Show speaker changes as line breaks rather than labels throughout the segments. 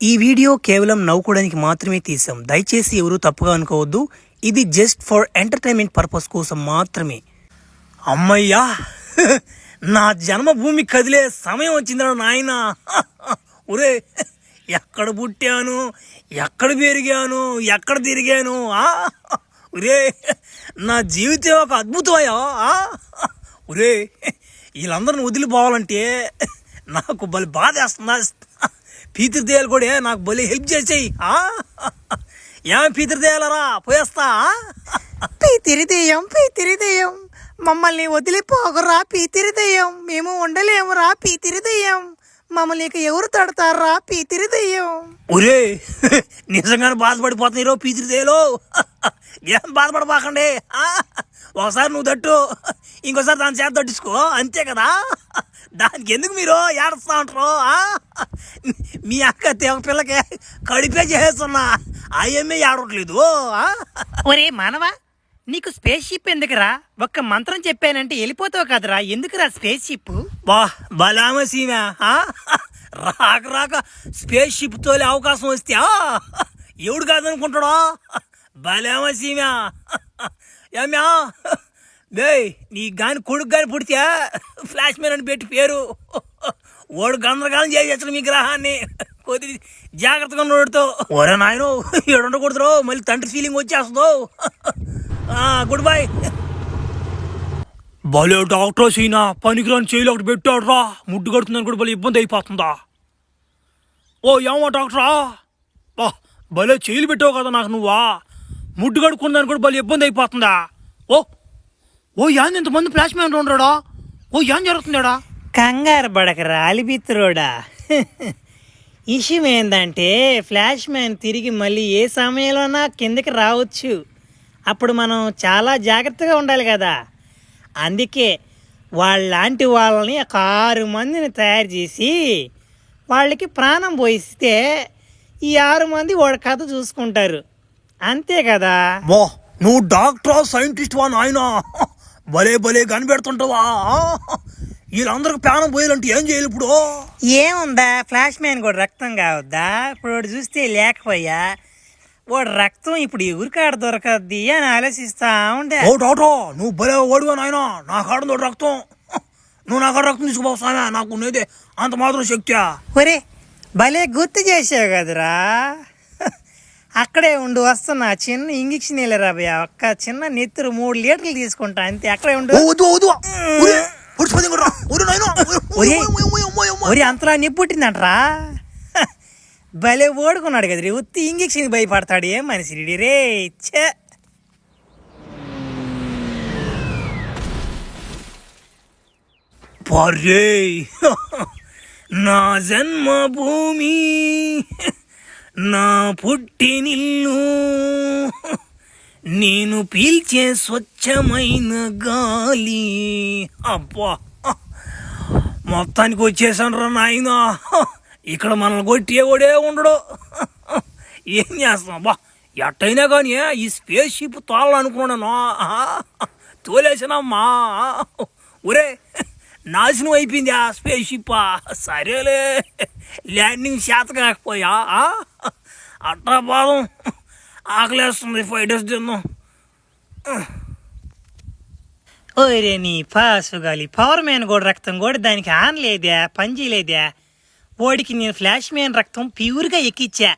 ఈ వీడియో కేవలం నవ్వుకోవడానికి మాత్రమే తీసాం. దయచేసి ఎవరు తప్పుగా అనుకోవద్దు. ఇది జస్ట్ ఫర్ ఎంటర్టైన్మెంట్ పర్పస్ కోసం మాత్రమే. అమ్మయ్యా, నా జన్మభూమి కదిలే సమయం వచ్చిందా నాయన. ఒరే, ఎక్కడ పుట్టాను, ఎక్కడ పెరిగాను, ఎక్కడ తిరిగాను. ఒరే, నా జీవితం ఒక అద్భుతమయ్యా. ఒరే, వీళ్ళందరిని వదిలిపోవాలంటే నాకు బలి బాధ వేస్తుందా. పీతృదేయాలు కూడా నాకు బలి హెల్ప్ చేసేయి. ఏం పీతృదేయాలరా, పోయేస్తా.
పీతిరిదెయ్యం మమ్మల్ని వదిలిపోగరా పీతిరిదెయ్యం. మేము ఉండలేమురా పీతిరిదెయ్యం. మమ్మల్ని ఇక ఎవరు తడతారా పీతిరిదెయ్యం.
ఒరే, నిజంగానే బాధపడిపోతున్నారో పీతృదేయాలు. ఏం బాధపడబాకండి. ఒకసారి నువ్వు తట్టు, ఇంకోసారి దాని చేత తట్టించుకో, అంతే కదా. దానికి ఎందుకు మీరు ఏడుస్తా ఉంటారు. మీ అక్క ఒక పిల్లకి కడిపే చేస్తున్నా, అయ్యమ్మే ఏడవట్లేదు.
ఒరే మానవా, నీకు స్పేస్ షిప్ ఎందుకురా? ఒక్క మంత్రం చెప్పానంటే వెళ్ళిపోతావు కదరా. ఎందుకురా స్పేస్ షిప్?
బా బలామ సీమ, రాక రాక స్పేస్ షిప్ తోలే అవకాశం వస్తే ఎవడు కాదనుకుంటాడా. బలామ సీమ ఏమ్యా, డే నీ గాని కొడుకు గాని పుడితే ఫ్లాష్ మ్యాన్ అని పెట్టి పేరు. ఓడు గందరగాలం చేసేస్తాడు మీ గ్రహాన్ని. కొద్ది జాగ్రత్తగా నోడుతో. ఓరే నాయన, ఏడు ఉండకూడదు, మళ్ళీ తండ్రి ఫీలింగ్ వచ్చేస్తుందో. Good bye. భలే డాక్టర్ సీనా, పనికిరాని చేయలు ఒకటి పెట్టాడు రా. ముడ్డు కడుతుందని కూడా భలే ఇబ్బంది అయిపోతుందా. ఓ ఏమో డాక్టరా, బా భలే చేయలు పెట్టావు కదా నాకు నువ్వా. ముడ్డు కడుక్కుందని కూడా భలే ఇబ్బంది అయిపోతుందా. ఓ యాన్ ఇంతమంది ఫ్లాష్ మ్యాన్ ఉండడా. ఓ ఏం జరుగుతుందాడా.
కంగారు పడకరా అలిపిత్రోడా. విషయం ఏంటంటే ఫ్లాష్ మ్యాన్ తిరిగి మళ్ళీ ఏ సమయంలోనా కిందకి రావచ్చు. అప్పుడు మనం చాలా జాగ్రత్తగా ఉండాలి కదా. అందుకే వాళ్ళలాంటి వాళ్ళని ఒక 6 మందిని తయారు చేసి వాళ్ళకి ప్రాణం పోయిస్తే ఈ 6 మంది వాడి కథ చూసుకుంటారు, అంతే కదా.
నువ్వు డాక్టరా సైంటిస్ట్ వా నాయన, భలే భలే కనిపెడుతుంటావా. వీళ్ళందరికి ప్రాణం పోయాలంటే ఏం చేయాలి ఇప్పుడు?
ఏముందా, ఫ్లాష్ మ్యాన్ కూడా రక్తం కావద్దా? ఇప్పుడు వాడు చూస్తే లేకపోయా, వాడు రక్తం ఇప్పుడు ఎవరికాడ దొరకద్ది అని ఆలోచిస్తా ఉండే.
ఓ డాక్టర్, నువ్వు భలే ఓడివా నాయన. నా కాడ రక్తం, నువ్వు నా కాడ రక్తం తీసుకుపోవా. నాకు ఉన్నదే అంత మాత్రం శక్తి.
ఒరే, భలే గుర్తు చేసావు కదరా. అక్కడే ఉండు, వస్తున్నా. చిన్న ఇంజక్షన్ వెళ్ళరా భయ్యా. ఒక్క చిన్న నెత్తురు 3 లీటర్లు తీసుకుంటా, అంతే. అక్కడే ఉండు. ఒరే, అంతలా నొప్పి పుట్టిందంటరా. భలే ఓడుకున్నాడు కదా రే. ఉత్తి ఇంజక్షన్ భయపడతాడు. ఏం మనిషి రే. ఛే,
పర్రే నా జన్మభూమి, నా పుట్టినిల్లు, నేను పీల్చే స్వచ్ఛమైన గాలి. అబ్బా, మొత్తానికి వచ్చేసాను రా నాయన. ఇక్కడ మనల్ని కొట్టేవాడే ఉండడు. ఏం చేస్తాం అబ్బా. ఎట్టయినా కానీ ఈ స్పేస్ షిప్ తోలాలనుకున్నాను, తోలేసానమ్మా. ఒరే, నాశనం అయిపోయింది ఆ స్పేస్ షిప్. సరేలే, ల్యాండింగ్ చేత కాకపోయా. అట్టా బాదం ఆకలేస్తుంది, ఫైటర్స్ తిన్నాం.
ఓరే నీ పాసుగాలి. పవర్ మ్యాన్ కూడా రక్తం కూడా దానికి ఆన్ లేదే, పని చేయలేదే. వాడికి నేను ఫ్లాష్ మ్యాన్ రక్తం ప్యూర్గా ఎక్కిచ్చా,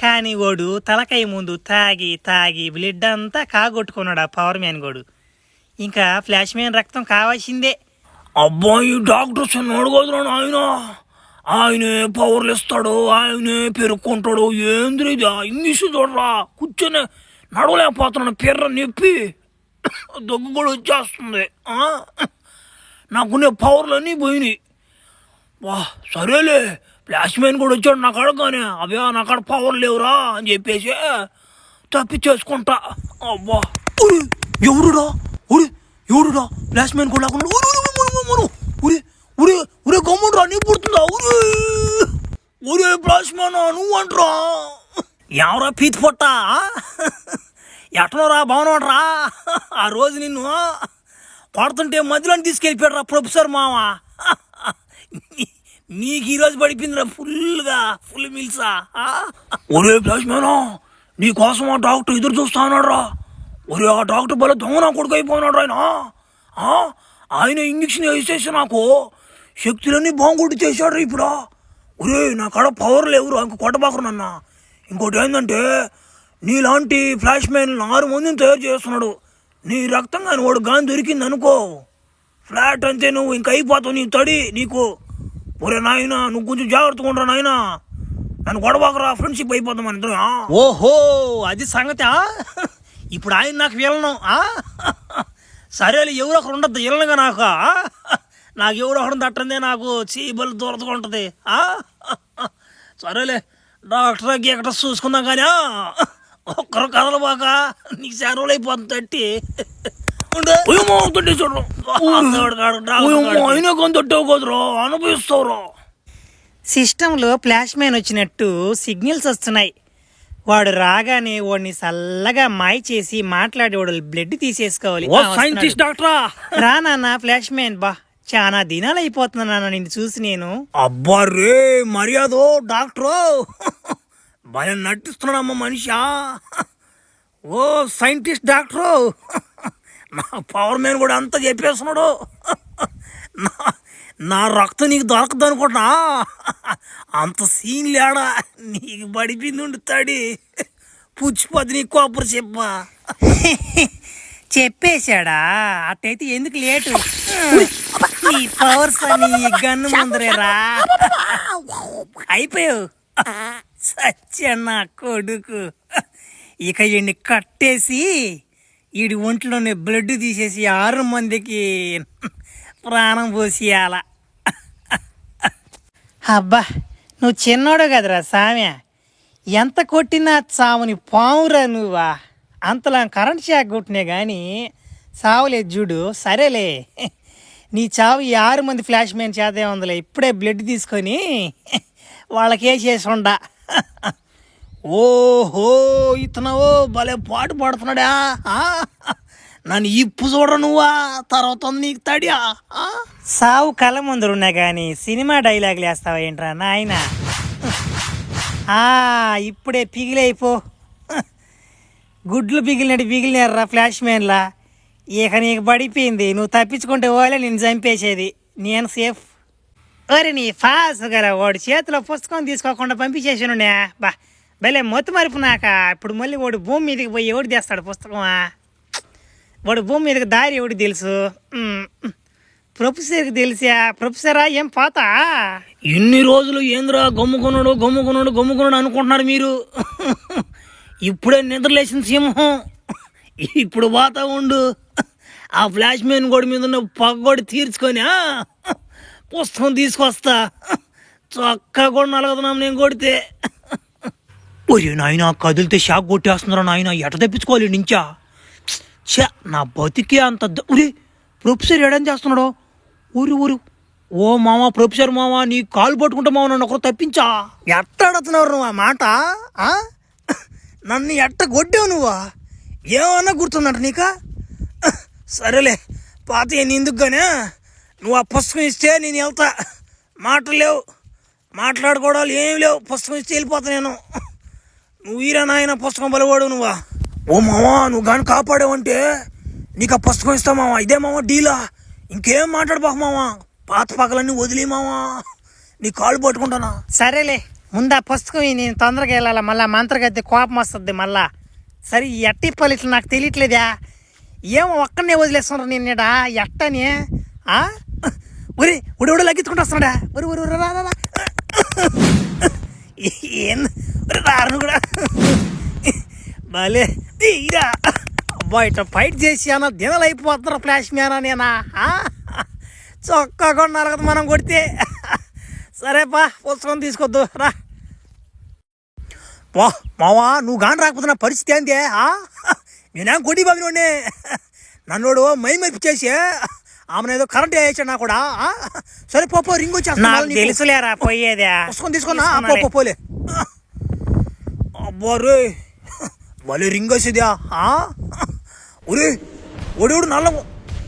కానీ వాడు తలకాయ ముందు తాగి తాగి బ్లడ్ అంతా కాగొట్టుకున్నాడు ఆ పవర్ మ్యాన్ గోడు. ఇంకా ఫ్లాష్ మ్యాన్ రక్తం కావాల్సిందే.
అబ్బాయి డాక్టర్ చిన్నోడు కదరా ఆయన. ఆయనే పవర్లు ఇస్తాడు, ఆయనే పెరుక్కుంటాడు. ఏంద్రీ ఇంగ్లీష్ చూడరా. కూర్చొని నడవలేకపోతున్నాను, పెర్ర నొప్పి, దగ్గు కూడా వచ్చేస్తుంది. నాకునే పవర్లన్నీ పోయినాయి. వా సరేలే, ఫ్లాష్ మ్యాన్ కూడా వచ్చాడు నా కాడ. కానీ అవే నా కాడ పవర్ లేవురా అని చెప్పేసి తప్పించేసుకుంటా. అబ్బా, ఎవరురా ఎవరురా ఫ్లాష్ మ్యాన్ కూడా లేకుండా. ఉరే ఉరే ఉరే గమ్ముండ్రా, నీ పుడుతుందా. ఒరే ఫ్లాష్ మ్యాన్ నువ్వు అంటరా. ఎవరా పీతి పొట్టా, ఎట్టనోరా బాగున్నాడరా. ఆ రోజు నిన్ను కొడుతుంటే మధ్యలో తీసుకెళ్ళిపోయాడు రా ప్రొఫెసర్ మామ. నీకు ఈరోజు పడిపోయిందిరా ఫుల్ మిల్సా. ఒరే ఫ్లాష్ మ్యాన్, నీ కోసం ఆ డాక్టర్ ఎదురు చూస్తా ఉన్నాడు రా. ఒరే ఆ డాక్టర్ బల దొంగ నా కొడుకు అయిపోయినాడు ఆయన ఇంజక్షన్ వేసేసి నాకు శక్తులన్నీ బాగుండి చేశాడు ఇప్పుడు. ఒరే నా కాడ పవర్ లేవురా, ఇంక కొట్టబాకరు నన్న. ఇంకోటి ఏంటంటే నీలాంటి ఫ్లాష్ మ్యాన్ 6 మందిని తయారు చేస్తున్నాడు. నీ రక్తం కానీ వాడు గాని దొరికింది అనుకో, ఫ్లాట్ అంతే, నువ్వు ఇంక అయిపోతావు. నీ తడి నీకు. ఒరే నాయన, నువ్వు కొంచెం జాగ్రత్తగా ఉండరా నాయన, నన్ను గొడవకరా, ఫ్రెండ్షిప్ అయిపోతాం మన ఇద్దరం. ఓహో అది సంగతి. ఇప్పుడు ఆయన నాకు వీళ్ళను. సరేలే, ఎవరు ఒకరు ఉండద్దు వీళ్ళనుగా నాకు ఎవరు ఒకరు తట్టందే నాకు చీబలు దూరతగా ఉంటుంది. సరేలే, డాక్టర్ ఎక్కడ చూసుకుందాం కానీ ఒక్కరు కథలు బాక నీకు శారువులు అయిపోతుంది తట్టి అనుభవిస్తావురా.
సిస్టంలో ఫ్లాష్ మ్యాన్ వచ్చినట్టు సిగ్నల్స్ వస్తున్నాయి. వాడు రాగానే వాడిని చల్లగా మాయ చేసి మాట్లాడి వాడు బ్లడ్ తీసేసుకోవాలి.
సైంటిస్ట్ డాక్టరా
రా నాన్న ఫ్లాష్ మ్యాన్. బా చాలా దినాలు అయిపోతున్నా నాన్న నిన్ను చూసి నేను.
అబ్బా రే మర్యాదో డాక్టరు, భలే నటిస్తున్నాడమ్మ మనిషా. ఓ సైంటిస్ట్ డాక్టరు, నా పవర్ మ్యాన్ కూడా అంతా చెప్పేస్తున్నాడు. నా రక్తం నీకు దొరకదు అనుకుంటున్నా, అంత సీన్ లేడా. నీకు పడిపోయింది ఉండుతాడి పుచ్చిపోద్ది నీ కోపరు చెప్పా.
చెప్పేశాడా? అట్టయితే ఎందుకు లేటు? ఈ పవర్స్ అని గన్ను ముందరేరా అయిపోయావు. సత్యన్న కొడుకు. ఇక ఈయన్ని కట్టేసి వీడి ఒంట్లోనే బ్లడ్ తీసేసి 6 మందికి ప్రాణం పోసియాల. అబ్బా నువ్వు చిన్నోడు కదరా సామ్య, ఎంత కొట్టినా చావుని పావురా నువ్వా. అంతలా కరెంట్ షాక్ కొట్టినే కానీ చావులేదు చూడు. సరేలే, నీ చావు ఈ 6 మంది ఫ్లాష్ మ్యాన్ చేతే ఉందిలే. ఇప్పుడే బ్లడ్ తీసుకొని వాళ్ళకేసేసి ఉండా. ఓహో ఇతనవో భలే పాటు పడుతున్నాడా. నన్ను ఇప్పు చూడ నువ్వా, తర్వాత నీకు తడియా. సావు కళ్ళ ముందరున్నా కానీ సినిమా డైలాగులు వేస్తావా ఏంట్రా నాయన? ఇప్పుడే పిగిలైపో. గుడ్లు పిగిలినారా ఫ్లాష్ మ్యాన్లా. ఇక నీకు పడిపోయింది. నువ్వు తప్పించుకుంటే ఓలే నేను చంపేసేది. నేను సేఫ్. అరే నీ ఫాస్ గల వాడు చేతిలో పుస్తకం తీసుకోకుండా పంపించేసాను. బా భలే మొత్తం మరుపు నాక. ఇప్పుడు మళ్ళీ వాడు భూమి మీదకి పోయి ఎవడు తెస్తాడు పుస్తకమా? వాడు భూమి మీదకి దారి ఎవడు తెలుసు? ప్రొఫెసర్కి తెలిసా? ప్రొఫెసరా ఏం పాత?
ఇన్ని రోజులు ఏంద్రా గమ్ముకున్నాడు అనుకుంటున్నారు మీరు. ఇప్పుడే నిద్రలేసిన సింహం. ఇప్పుడు పోతా ఉండు. ఆ ఫ్లాష్ మ్యాన్ గోడ మీద ఉన్న పగ్గోడి తీర్చుకొని పుస్తకం తీసుకొస్తా. చొక్కా కూడా నలగదున్నాం నేను కొడితే. ఒరే నాయన, కదిలితే షాక్ కొట్టేస్తున్నారా నాయన, ఎట తెప్పించుకోవాలి నుంచా. నా బతికే అంత. ఒరే ప్రొఫెసర్ ఏడని చేస్తున్నాడు? ఊరు ఓ మామ, ప్రొఫెసర్ మామ, నీ కాలు పట్టుకుంటా మామ, నన్ను ఒకరు తప్పించా. ఎట్ట అడుగుతున్నావు నువ్వు ఆ మాట? నన్ను ఎట్ట కొట్టావు నువ్వా? ఏమన్నా గుర్తుందంట నీకా? సరేలే పాత ఎందుకుగానే, నువ్వు ఆ పుస్తకం ఇస్తే నేను వెళ్తా. మాటలు లేవు, మాట్లాడుకోవడాలు ఏమి లేవు. పుస్తకం ఇస్తే వెళ్ళిపోతా నేను. నువ్వు ఈరా నాయన పుస్తకం బలవాడు నువ్వా. ఓ మావా, నువ్వు కానీ కాపాడావంటే నీకు ఆ పుస్తకం ఇస్తా మావా. ఇదే మావా డీలా, ఇంకేం మాట్లాడబాకు మావా. పాత పక్కలన్నీ వదిలే మావా, నీ కాళ్ళు పట్టుకుంటానా.
సరేలే, ముందు ఆ పుస్తకం నేను తొందరగా వెళ్ళాలా. మళ్ళా మంత్రగద్దె కోపం వస్తుంది మళ్ళా. సరే ఎట్టి పలిట్లు నాకు తెలియట్లేదా? ఏమో ఒక్కడనే వదిలేస్తున్నారు నిన్నడా ఎట్టని. ఒరే ఉడవుడు లగ్గించుకుంటూ వస్తున్నాడా? ఏం రాను కూడా భలే తీరా. అబ్బా ఇట్లా ఫైట్ చేసి అన్న దినలు అయిపోతున్నారు ఫ్లాష్ మ్యాన్ నేనా. చొక్కా కూడా నరగదు మనం కొడితే. సరేపా పుస్తకం తీసుకొద్దు రా.
వా మావా, నువ్వు గాని రాకపోతే నా పరిస్థితి ఏందే? నేనేం కొట్టి బాబినోడే. నన్నోడు మైపిచ్చేసి ఆమెను ఏదో కరెంట్ వేసాడు నా కూడా. సరే పోపో, రింగ్ వచ్చేస్తా.
తెలుసులేరా పోయేదే.
పుస్తకం తీసుకున్నా పోలే. అబ్బా రే భలే రింగ్ వచ్చేదా. ఒరే ఒడేవుడు నల్ల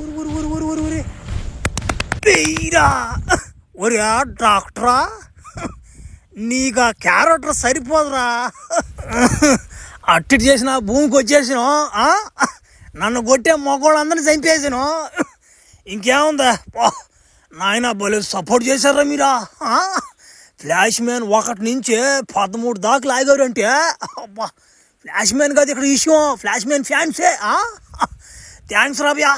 ఊరు ఊరు ఊరు ఊరు ఊరు ఊరే పెయ్యరా. ఒరే డాక్టరా, నీకు ఆ క్యారెక్టర్ సరిపోదురా. అట్టి చేసిన భూమికి వచ్చేసిన నన్ను కొట్టే మగవాళ్ళందరినీ చంపేసాను. ఇంకేముందా నాయన భలే సపోర్ట్ చేశారా మీరా. ఫ్లాష్ మ్యాన్ 1 నుంచి 13 దాకా లాగారంటే అబ్బా, ఫ్లాష్ మ్యాన్ కాదు ఇక్కడ విషయం, ఫ్లాష్ మ్యాన్ ఫ్యాన్సే. థ్యాంక్స్ రాబ్యా.